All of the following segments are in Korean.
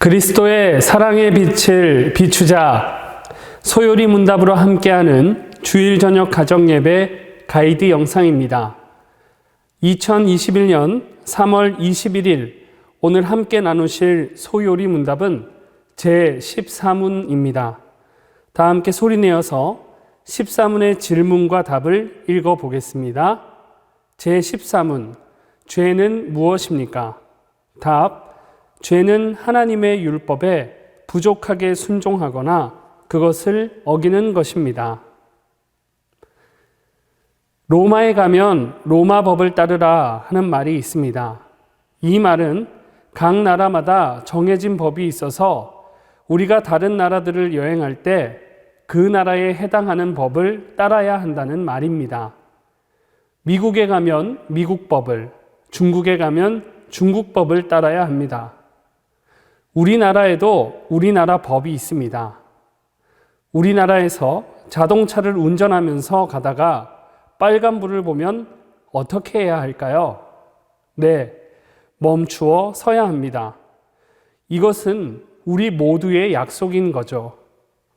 그리스도의 사랑의 빛을 비추자, 소요리 문답으로 함께하는 주일 저녁 가정예배 가이드 영상입니다. 2021년 3월 21일 오늘 함께 나누실 소요리 문답은 제14문입니다. 다 함께 소리내어서 14문의 질문과 답을 읽어보겠습니다. 제14문, 죄는 무엇입니까? 답, 죄는 하나님의 율법에 부족하게 순종하거나 그것을 어기는 것입니다. 로마에 가면 로마 법을 따르라 하는 말이 있습니다. 이 말은 각 나라마다 정해진 법이 있어서 우리가 다른 나라들을 여행할 때 그 나라에 해당하는 법을 따라야 한다는 말입니다. 미국에 가면 미국 법을, 중국에 가면 중국 법을 따라야 합니다. 우리나라에도 우리나라 법이 있습니다. 우리나라에서 자동차를 운전하면서 가다가 빨간불을 보면 어떻게 해야 할까요? 네, 멈추어 서야 합니다. 이것은 우리 모두의 약속인 거죠.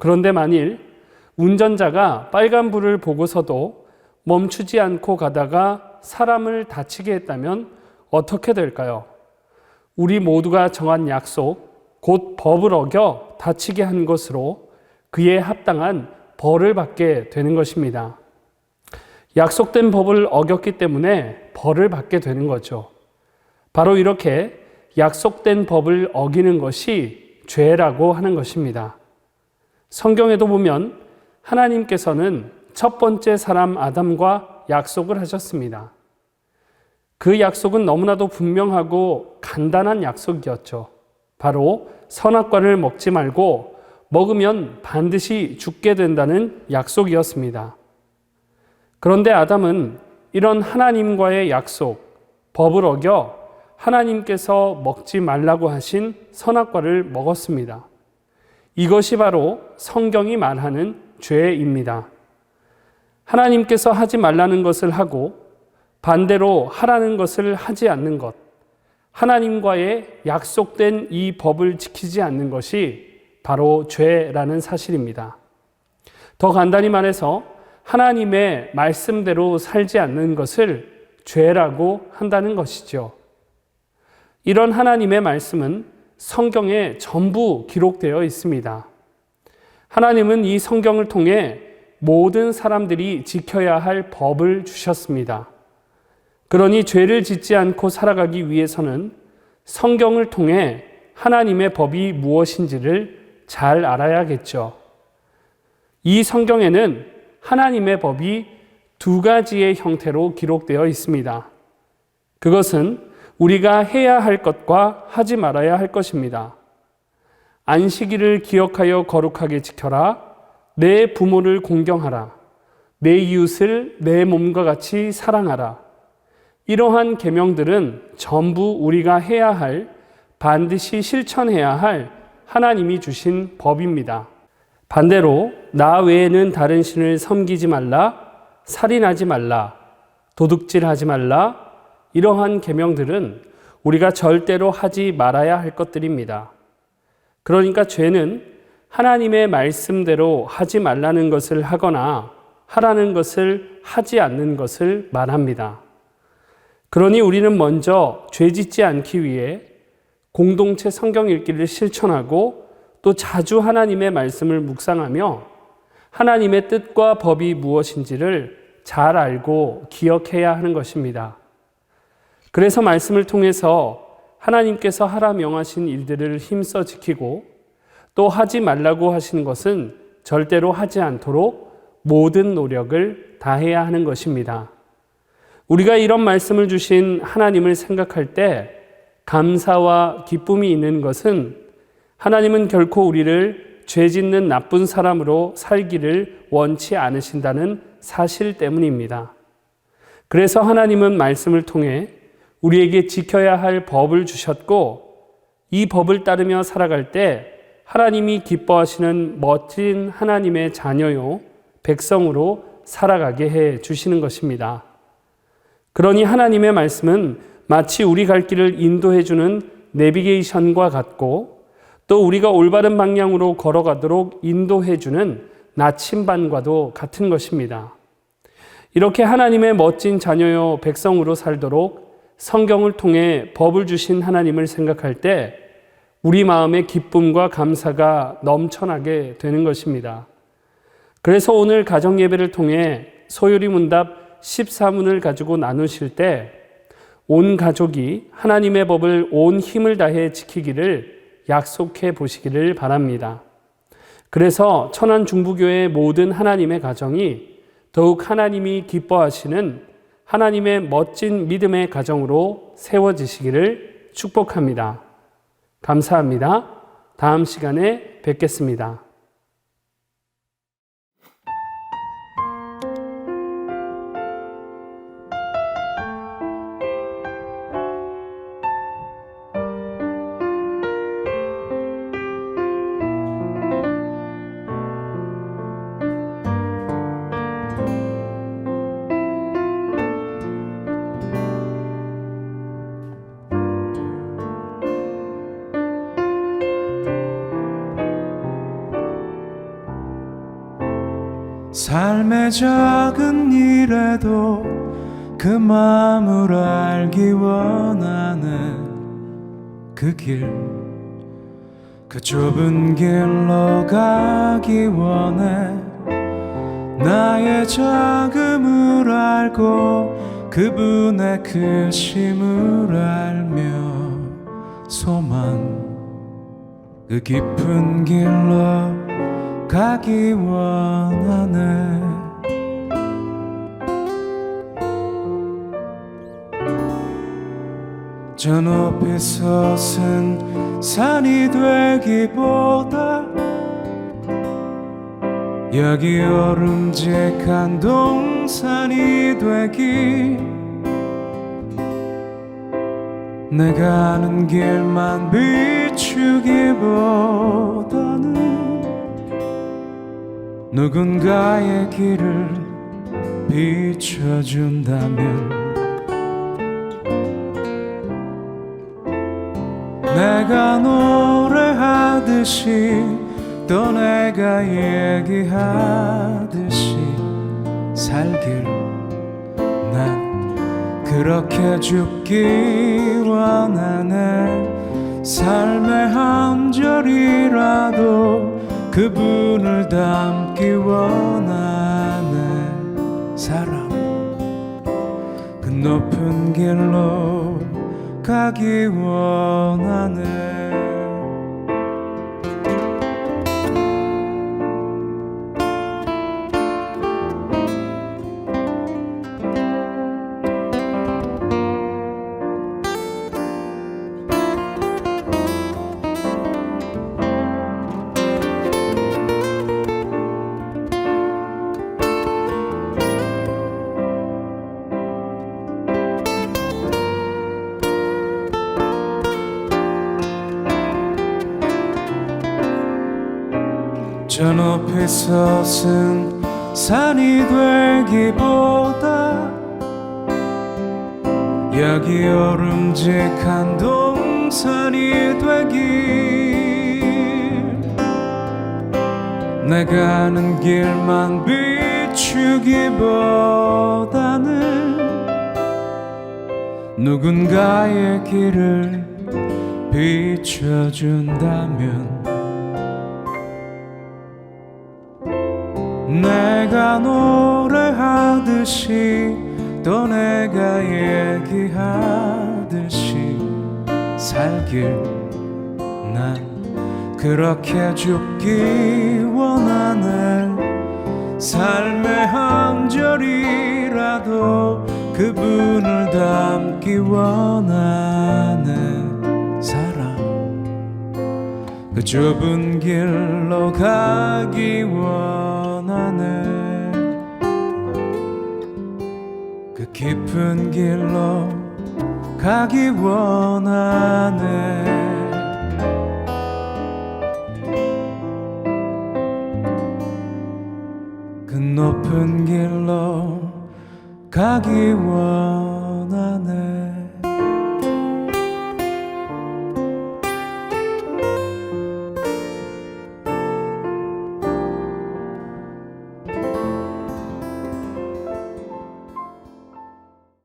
그런데 만일 운전자가 빨간불을 보고서도 멈추지 않고 가다가 사람을 다치게 했다면 어떻게 될까요? 우리 모두가 정한 약속, 곧 법을 어겨 다치게 한 것으로 그에 합당한 벌을 받게 되는 것입니다. 약속된 법을 어겼기 때문에 벌을 받게 되는 거죠. 바로 이렇게 약속된 법을 어기는 것이 죄라고 하는 것입니다. 성경에도 보면 하나님께서는 첫 번째 사람 아담과 약속을 하셨습니다. 그 약속은 너무나도 분명하고 간단한 약속이었죠. 바로 선악과를 먹지 말고 먹으면 반드시 죽게 된다는 약속이었습니다. 그런데 아담은 이런 하나님과의 약속, 법을 어겨 하나님께서 먹지 말라고 하신 선악과를 먹었습니다. 이것이 바로 성경이 말하는 죄입니다. 하나님께서 하지 말라는 것을 하고 반대로 하라는 것을 하지 않는 것, 하나님과의 약속된 이 법을 지키지 않는 것이 바로 죄라는 사실입니다. 더 간단히 말해서 하나님의 말씀대로 살지 않는 것을 죄라고 한다는 것이죠. 이런 하나님의 말씀은 성경에 전부 기록되어 있습니다. 하나님은 이 성경을 통해 모든 사람들이 지켜야 할 법을 주셨습니다. 그러니 죄를 짓지 않고 살아가기 위해서는 성경을 통해 하나님의 법이 무엇인지를 잘 알아야겠죠. 이 성경에는 하나님의 법이 두 가지의 형태로 기록되어 있습니다. 그것은 우리가 해야 할 것과 하지 말아야 할 것입니다. 안식일을 기억하여 거룩하게 지켜라. 내 부모를 공경하라. 내 이웃을 내 몸과 같이 사랑하라. 이러한 계명들은 전부 우리가 해야 할, 반드시 실천해야 할 하나님이 주신 법입니다. 반대로 나 외에는 다른 신을 섬기지 말라, 살인하지 말라, 도둑질하지 말라, 이러한 계명들은 우리가 절대로 하지 말아야 할 것들입니다. 그러니까 죄는 하나님의 말씀대로 하지 말라는 것을 하거나 하라는 것을 하지 않는 것을 말합니다. 그러니 우리는 먼저 죄 짓지 않기 위해 공동체 성경 읽기를 실천하고 또 자주 하나님의 말씀을 묵상하며 하나님의 뜻과 법이 무엇인지를 잘 알고 기억해야 하는 것입니다. 그래서 말씀을 통해서 하나님께서 하라 명하신 일들을 힘써 지키고 또 하지 말라고 하신 것은 절대로 하지 않도록 모든 노력을 다해야 하는 것입니다. 우리가 이런 말씀을 주신 하나님을 생각할 때 감사와 기쁨이 있는 것은 하나님은 결코 우리를 죄 짓는 나쁜 사람으로 살기를 원치 않으신다는 사실 때문입니다. 그래서 하나님은 말씀을 통해 우리에게 지켜야 할 법을 주셨고 이 법을 따르며 살아갈 때 하나님이 기뻐하시는 멋진 하나님의 자녀요, 백성으로 살아가게 해 주시는 것입니다. 그러니 하나님의 말씀은 마치 우리 갈 길을 인도해 주는 내비게이션과 같고 또 우리가 올바른 방향으로 걸어가도록 인도해주는 나침반과도 같은 것입니다. 이렇게 하나님의 멋진 자녀요 백성으로 살도록 성경을 통해 법을 주신 하나님을 생각할 때 우리 마음의 기쁨과 감사가 넘쳐나게 되는 것입니다. 그래서 오늘 가정예배를 통해 소요리 문답 14문을 가지고 나누실 때 온 가족이 하나님의 법을 온 힘을 다해 지키기를 약속해 보시기를 바랍니다. 그래서 천안중부교회 모든 하나님의 가정이 더욱 하나님이 기뻐하시는 하나님의 멋진 믿음의 가정으로 세워지시기를 축복합니다. 감사합니다. 다음 시간에 뵙겠습니다. 삶의 작은 일에도 그 마음을 알기 원하는 그 길, 그 좁은 길로 가기 원해. 나의 작음을 알고 그분의 크심을 알며 소망, 그 깊은 길로 가기 원하네. 저 높이 솟은 산이 되기보다 여기 오름직한 동산이 되기, 내가 아는 길만 비추기보다는 누군가의 길을 비춰준다면 내가 노래하듯이 또 내가 얘기하듯이 살길 난 그렇게 죽기 원하네. 삶의 한 절이라도 그분을 닮기 원하네. 사랑 그 높은 길로 가기 원하네. 저 높이 솟은 산이 되기보다 여기 오름직한 동산이 되길, 내가 아는 길만 비추기보다는 누군가의 길을 비춰준다면 내가 노래하듯이 또 내가 얘기하듯이 살길 난 그렇게 죽기 원하네. 삶의 한 절이라도 그분을 닮기 원하네. 사랑 그 좁은 길로 가기 원하네. 그 깊은 길로 가기 원하네. 그 높은 길로 가기 원하네.